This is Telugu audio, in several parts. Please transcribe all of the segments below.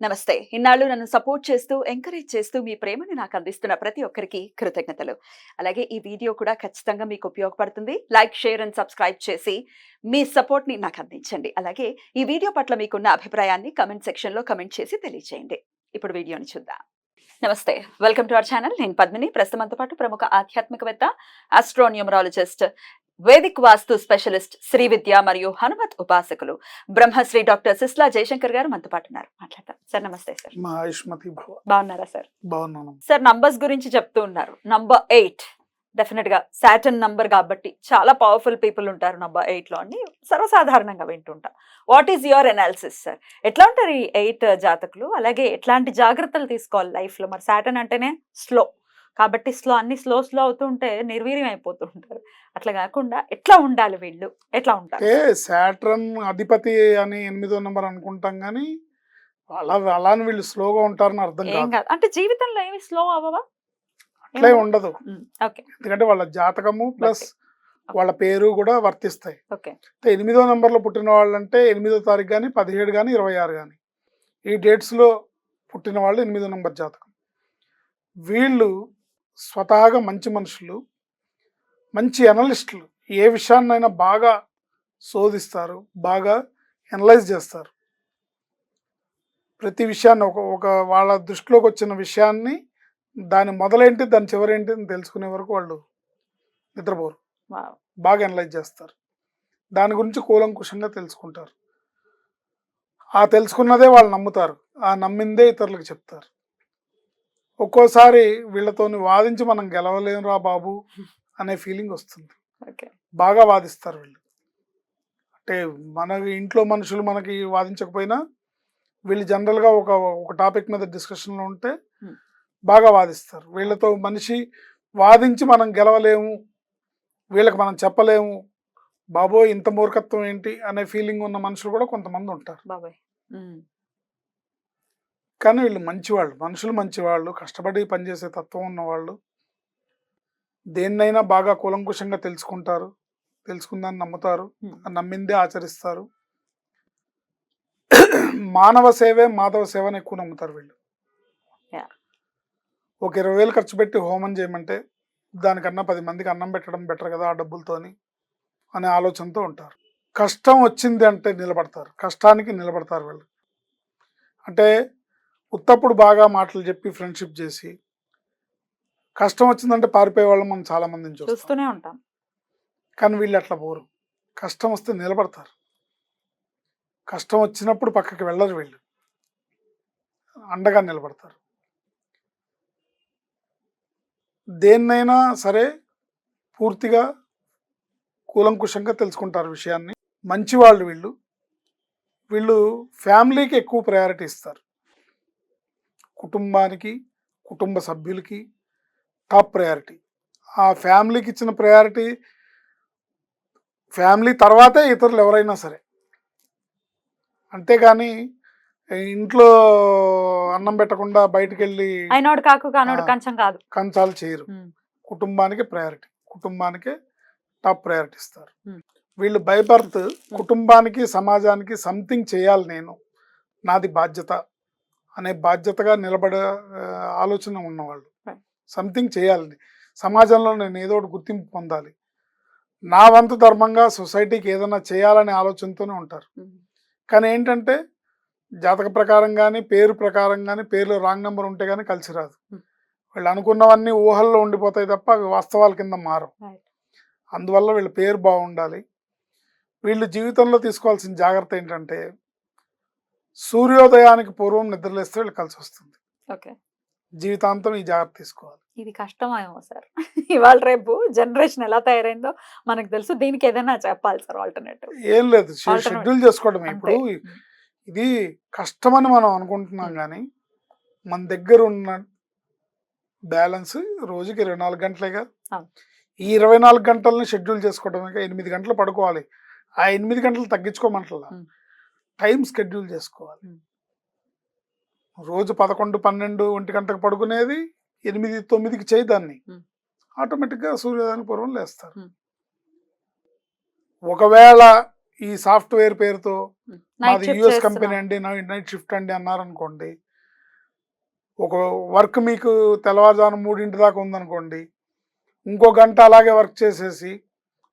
నమస్తే. ఇన్నాళ్ళు నన్ను సపోర్ట్ చేస్తూ, ఎంకరేజ్ చేస్తూ మీ ప్రేమని నాకు అందిస్తున్న ప్రతి ఒక్కరికి కృతజ్ఞతలు. అలాగే ఈ వీడియో కూడా ఖచ్చితంగా మీకు ఉపయోగపడుతుంది. లైక్, షేర్ అండ్ సబ్స్క్రైబ్ చేసి మీ సపోర్ట్‌ని నాకు అందించండి. అలాగే ఈ వీడియో పట్ల మీకున్న అభిప్రాయాన్ని కామెంట్ సెక్షన్‌లో కామెంట్ చేసి తెలియజేయండి. ఇప్పుడు వీడియోని చూద్దాం. నమస్తే. Welcome to our channel. నేను పద్మిని. ప్రస్తుతం మనతో పాటు ప్రముఖ ఆధ్యాత్మికవేత్త, ఆస్ట్రోన్యూమరాలజిస్ట్, వేదిక్ వాస్తు స్పెషలిస్ట్, శ్రీ విద్య మరియు హనుమత్ ఉపాసకులు బ్రహ్మశ్రీ డాక్టర్ సిస్లా జయశంకర్ గారు మనతో పాటు ఉన్నారు. మాట్లాడతాం. సార్ నమస్తే సార్. మా ఆయుష్మతి భవ. బాగున్నారా సార్? బాగున్నాను. సార్ నంబర్స్ గురించి చెప్తూ ఉన్నారు. నంబర్ 8 డెఫినెట్ గా సాటర్న్ నంబర్ కాబట్టి చాలా పవర్ఫుల్ పీపుల్ ఉంటారు నంబర్ 8 లో అని సర్వసాధారణంగా వింటుంటాం. What is your analysis sir? ఎట్లా ఉంటారు ఈ 8 జాతకులు? అలాగే ఎట్లాంటి జాగ్రత్తలు తీసుకోవాలి లైఫ్ లో? మరి సాటర్న్ అంటేనే స్లో కాబట్టి అన్ని స్లో అవుతూ ఉంటే నిర్వీర్యం అయిపోతూ ఉంటారు. అట్లా కాకుండా ఎట్లా ఉండాలి వీళ్ళు? ఎట్లా ఉంటారు? సాటర్న్ అధిపతి అని 8వ నంబర్ అనుకుంటాం కానీ అలానే వీళ్ళు స్లోగా ఉంటారని అర్థం ఏం కాదు. కాదు అంటే జీవితంలో ఏమి స్లో అవ్వవా? అట్లే ఉండదు. ఓకే. ఎందుకంటే వాళ్ళ జాతకము ప్లస్ వాళ్ళ పేరు కూడా వర్తిస్తాయి. ఓకే. 8వ నంబర్లో పుట్టిన వాళ్ళంటే 8వ తారీఖు కానీ 17 కానీ 26 కానీ ఈ డేట్స్ లో పుట్టిన వాళ్ళు 8వ నంబర్ జాతకం. వీళ్ళు స్వతహాగా మంచి మనుషులు, మంచి అనలిస్టులు. ఏ విషయాన్నైనా బాగా శోధిస్తారు, బాగా అనలైజ్ చేస్తారు. ప్రతి విషయాన్ని ఒక వాళ్ళ దృష్టిలోకి వచ్చిన విషయాన్ని దాని మొదలేంటి దాని చివరేంటి అని తెలుసుకునే వరకు వాళ్ళు నిద్రపోరు. బాగా అనలైజ్ చేస్తారు, దాని గురించి కూలంకుషంగా తెలుసుకుంటారు. ఆ తెలుసుకున్నదే వాళ్ళు నమ్ముతారు, ఆ నమ్మిందే ఇతరులకు చెప్తారు. ఒక్కోసారి వీళ్ళతోని వాదించి మనం గెలవలేమురా బాబు అనే ఫీలింగ్ వస్తుంది. బాగా వాదిస్తారు వీళ్ళు. అంటే మన ఇంట్లో మనుషులు మనకి వాదించకపోయినా వీళ్ళు జనరల్గా ఒక టాపిక్ మీద డిస్కషన్లో ఉంటే బాగా వాదిస్తారు. వీళ్ళతో మనిషి వాదించి మనం గెలవలేము, వీళ్ళకి మనం చెప్పలేము, బాబోయ్ ఇంత మూర్ఖత్వం ఏంటి అనే ఫీలింగ్ ఉన్న మనుషులు కూడా కొంతమంది ఉంటారు. కానీ వీళ్ళు మంచివాళ్ళు, మనుషులు మంచివాళ్ళు, కష్టపడి పనిచేసే తత్వం ఉన్నవాళ్ళు. దేన్నైనా బాగా కూలంకుషంగా తెలుసుకుంటారు, తెలుసుకుందాన్ని నమ్ముతారు, నమ్మిందే ఆచరిస్తారు. మానవ సేవే మాధవ సేవని ఎక్కువ నమ్ముతారు వీళ్ళు. ఒక 20,000 ఖర్చు పెట్టి హోమం చేయమంటే దానికన్నా 10 మందికి అన్నం పెట్టడం బెటర్ కదా ఆ డబ్బులతోని అనే ఆలోచనతో ఉంటారు. కష్టం వచ్చింది అంటే నిలబడతారు, కష్టానికి నిలబడతారు వీళ్ళు. అంటే ఉత్తప్పుడు బాగా మాటలు చెప్పి ఫ్రెండ్షిప్ చేసి కష్టం వచ్చిందంటే పారిపోయే వాళ్ళం మనం చాలా మందిని చూస్తూనే ఉంటాం. కానీ వీళ్ళు అట్లా పోరు, కష్టం వస్తే నిలబడతారు. కష్టం వచ్చినప్పుడు పక్కకి వెళ్ళరు వీళ్ళు, అండగా నిలబడతారు. దేన్నైనా సరే పూర్తిగా కూలంకుషంగా తెలుసుకుంటారు విషయాన్ని. మంచివాళ్ళు వీళ్ళు. వీళ్ళు ఫ్యామిలీకి ఎక్కువ ప్రయారిటీ ఇస్తారు. కుటుంబానికి, కుటుంబ సభ్యులకి టాప్ ప్రయారిటీ. ఆ ఫ్యామిలీకి ఇచ్చిన ప్రయారిటీ ఫ్యామిలీ తర్వాతే ఇతరులు ఎవరైనా సరే. అంతేగాని ఇంట్లో అన్నం పెట్టకుండా బయటకు వెళ్ళి కంచాలు చేయరు. కుటుంబానికి ప్రయారిటీ, కుటుంబానికే టాప్ ప్రయారిటీ ఇస్తారు. వీళ్ళు బై బర్త్ కుటుంబానికి సమాజానికి సంథింగ్ చేయాలి, నేను నాది బాధ్యత అనే బాధ్యతగా నిలబడే ఆలోచన ఉన్నవాళ్ళు. సంథింగ్ చేయాలని, సమాజంలో నేను ఏదో ఒకటి గుర్తింపు పొందాలి, నా వంతు ధర్మంగా సొసైటీకి ఏదైనా చేయాలనే ఆలోచనతోనే ఉంటారు. కానీ ఏంటంటే జాతక ప్రకారం కానీ పేరు ప్రకారం కానీ పేరులో రాంగ్ నెంబర్ ఉంటే కానీ కలిసి రాదు. వీళ్ళు అనుకున్నవన్నీ ఊహల్లో ఉండిపోతాయి తప్ప అవి వాస్తవాల కింద మారవు. అందువల్ల వీళ్ళ పేరు బాగుండాలి. వీళ్ళు జీవితంలో తీసుకోవాల్సిన జాగ్రత్త ఏంటంటే సూర్యోదయానికి పూర్వం నిద్రలేస్తే వీళ్ళు కలిసి వస్తుంది. జీవితాంతం ఈ జాగ్రత్త తీసుకోవాలి. ఇది కష్టమేమో సార్, ఇవాళ రేపు జనరేషన్ ఎలా తయారైందో మనకు తెలుసు. దీనికి ఏదైనా చెప్పాలి సార్ ఆల్టర్నేటివ్? ఏం లేదు, షెడ్యూల్ చేసుకోవడం. ఇప్పుడు ఇది కష్టమని మనం అనుకుంటున్నాం కానీ మన దగ్గర ఉన్న బ్యాలెన్స్ రోజుకి 24 గంటలేగా. ఈ 24 గంటలని షెడ్యూల్ చేసుకోవడం. 8 గంటలు పడుకోవాలి, ఆ 8 గంటలు తగ్గించుకోమంటలా, టైం షెడ్యూల్ చేసుకోవాలి. రోజు 11, 12, 1 గంటకు పడుకునేది 8, 9కి చేయదాన్ని ఆటోమేటిక్గా సూర్యోదయానికి పూర్వం లేస్తారు. ఒకవేళ ఈ సాఫ్ట్వేర్ పేరుతో నైట్ మాది షిఫ్ట్ యుఎస్ కంపెనీ చేస్తున్నాం. అండి, నైట్ షిఫ్ట్ అండి అన్నారనుకోండి, ఒక వర్క్ మీకు తెల్లవారుజామున 3 దాకా ఉందనుకోండి, ఇంకో గంట అలాగే వర్క్ చేసేసి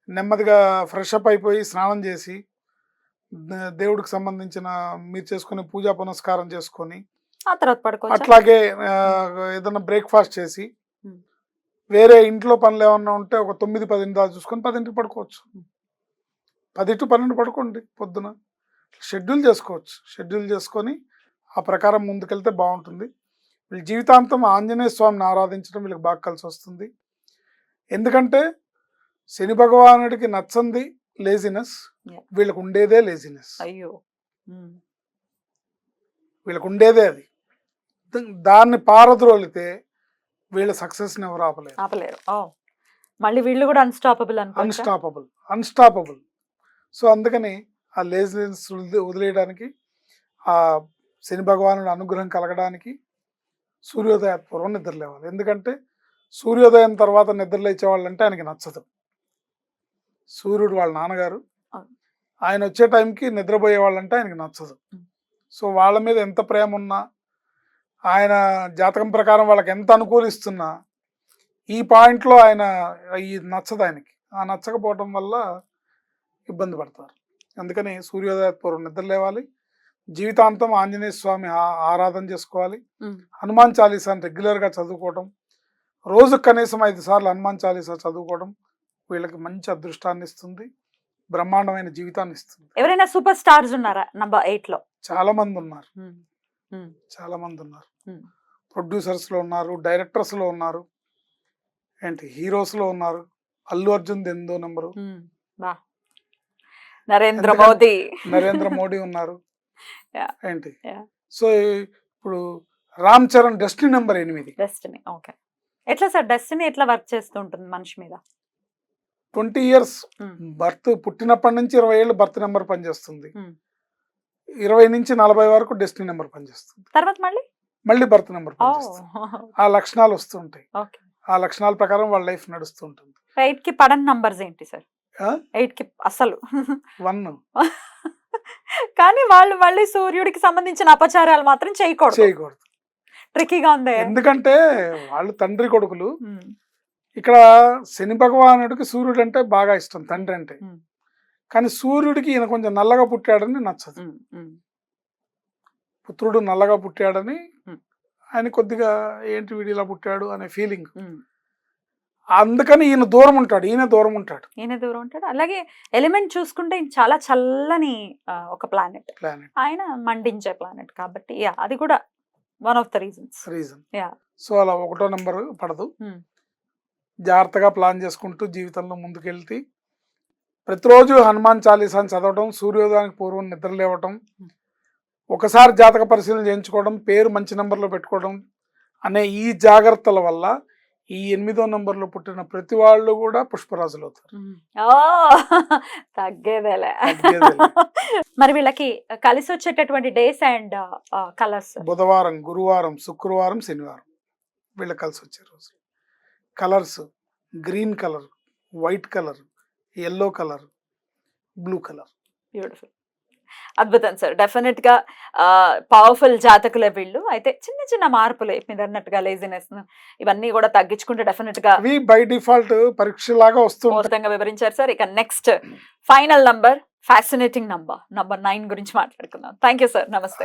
నెమ్మదిగా ఫ్రెష్ అప్ అయిపోయి స్నానం చేసి దేవుడికి సంబంధించిన మీరు చేసుకునే పూజా పునస్కారం చేసుకొని ఆ తర్వాత పడుకోవచ్చా? అట్లాగే ఏదైనా బ్రేక్ఫాస్ట్ చేసి ఉమ్. వేరే ఇంట్లో పనులు ఏమన్నా ఉంటే ఒక 9-10 దాకా చూసుకొని 10ంటికి పడుకోవచ్చు. 10 to 12 పడుకోండి పొద్దున. షెడ్యూల్ చేసుకోవచ్చు. షెడ్యూల్ చేసుకొని ఆ ప్రకారం ముందుకెళ్తే బాగుంటుంది. వీళ్ళ జీవితాంతం ఆంజనేయ స్వామిని ఆరాధించడం వీళ్ళకి బాగా కలిసి వస్తుంది. ఎందుకంటే శని భగవానుడికి నచ్చంది లేజినెస్, Yeah. వీళ్ళకు ఉండేదే లేజినెస్, అయ్యో. వీళ్ళకు ఉండేదే అది. దాన్ని పారద్రోలితే వీళ్ళ సక్సెస్ని ఎవరు ఆపలేరు. ఆపలేరు. మళ్ళీ వీళ్ళు కూడా అన్స్టాపబుల్ అనుకోవచ్చా? అన్స్టాపబుల్. సో అందుకని ఆ లేజినెస్ వదిలేయడానికి, ఆ శని భగవానుడి అనుగ్రహం కలగడానికి సూర్యోదయ పూర్వం నిద్ర లేవాలి. ఎందుకంటే సూర్యోదయం తర్వాత నిద్ర లేచే వాళ్ళంటే ఆయనకి నచ్చదు. సూర్యుడు వాళ్ళ నాన్నగారు, ఆయన వచ్చే టైంకి నిద్రపోయే వాళ్ళంటే ఆయనకి నచ్చదు. సో వాళ్ళ మీద ఎంత ప్రేమ ఉన్నా, ఆయన జాతకం ప్రకారం వాళ్ళకి ఎంత అనుకూలిస్తున్నా, ఈ పాయింట్లో ఆయన ఈ నచ్చదు ఆయనకి. ఆ నచ్చకపోవటం వల్ల ఇబ్బంది పడతారు. అందుకని సూర్యోదయ పూర్వం నిద్ర లేవాలి. జీవితాంతం ఆంజనేయ స్వామి ఆరాధన చేసుకోవాలి. హనుమాన్ చాలీసాని రెగ్యులర్గా చదువుకోవడం, రోజు కనీసం 5 సార్లు హనుమాన్ చాలీసా చదువుకోవడం వీళ్ళకి మంచి అదృష్టాన్ని ఇస్తుంది, బ్రహ్మాండమైన జీవితాన్ని ఇస్తుంది. ఎవరైనా సూపర్ స్టార్స్ ఉన్నారా నంబర్ 8 లో? చాలా మంది ఉన్నారు. ప్రొడ్యూసర్స్లో ఉన్నారు, డైరెక్టర్స్లో ఉన్నారు, హీరోస్లో ఉన్నారు. అల్లు అర్జున్ ఎందో నెంబరు, నరేంద్ర మోడీ ఉన్నారు. సో ఇప్పుడు Ram Charan destiny number 8. Destiny. Okay. ఎట్లా సార్ డెస్టినీ ఎట్లా వర్క్ చేస్తూ ఉంటుంది మనిషి మీద? 20 years బర్త్, పుట్టినప్పటి నుంచి 20 ఏళ్ళు బర్త్ నెంబర్ పనిచేస్తుంది. 20 నుంచి 40 వరకు డెస్టినీ నెంబర్ పనిచేస్తుంది. తర్వాత మళ్ళీ బర్త్ నెంబర్ పనిచేస్తుంది. ఆ లక్షణాలు వస్తుంటాయి. ఆ లక్షణాల ప్రకారం వాళ్ళ లైఫ్ నడుస్తూ ఉంటుంది. 8 కి పడని నంబర్స్ ఏంటి సార్? 8 కి అసలు 1. కానీ వాళ్ళు మళ్ళీ సూర్యుడికి సంబంధించిన అపచారాలు మాత్రం చేయకూడదు. ట్రికీగా ఉంది. ఎందుకంటే వాళ్ళు తండ్రి కొడుకులు. ఇక్కడ శని భగవానుడికి సూర్యుడు అంటే బాగా ఇష్టం, తండ్రి అంటే. కానీ సూర్యుడికి ఈయన కొంచెం నల్లగా పుట్టాడని నచ్చదు. పుత్రుడు నల్లగా పుట్టాడని ఆయన కొద్దిగా ఏంటి వీడిలా పుట్టాడు అనే ఫీలింగ్. అందుకని ఈయన దూరం ఉంటాడు. అలాగే ఎలిమెంట్ చూసుకుంటే చాలా చల్లని ఒక ప్లానెట్, ఆయన మండించే ప్లానెట్ కాబట్టి అది కూడా one of the reason. So అలా 1వ నెంబర్ పడదు. జాగ్రత్తగా ప్లాన్ చేసుకుంటూ జీవితంలో ముందుకెళ్తే ప్రతిరోజు హనుమాన్ చాలీసాని చదవడం, సూర్యోదయానికి పూర్వం నిద్ర లేవటం, ఒకసారి జాతక పరిశీలన చేయించుకోవడం, పేరు మంచి నెంబర్లో పెట్టుకోవడం అనే ఈ జాగ్రత్తల వల్ల ఈ 8వ నెంబర్లో పుట్టిన ప్రతి వాళ్ళు కూడా పుష్పరాజులు అవుతారు. తగ్గేదేలే. మరి వీళ్ళకి కలిసి వచ్చేటటువంటి డేస్ అండ్ కలర్స్? బుధవారం, గురువారం, శుక్రవారం, శనివారం వీళ్ళకి కలిసి వచ్చే రోజు. Colours green colour, white colour, yellow colour, blue colour. Beautiful. అద్భుతం సార్. డెఫినెట్ గా పవర్ఫుల్ జాతకులే వీళ్ళు. అయితే చిన్న చిన్న మార్పులే మీరు అన్నట్టుగా లేజినెస్ ఇవన్నీ కూడా తగ్గించుకుంటే డెఫినెట్ గా బై డిఫాల్ట్ పరీక్ష లాగా వస్తుంది. వివరించారు సార్. ఇక next final number, fascinating number 9 గురించి మాట్లాడుకుందాం. Thank you sir. నమస్తే.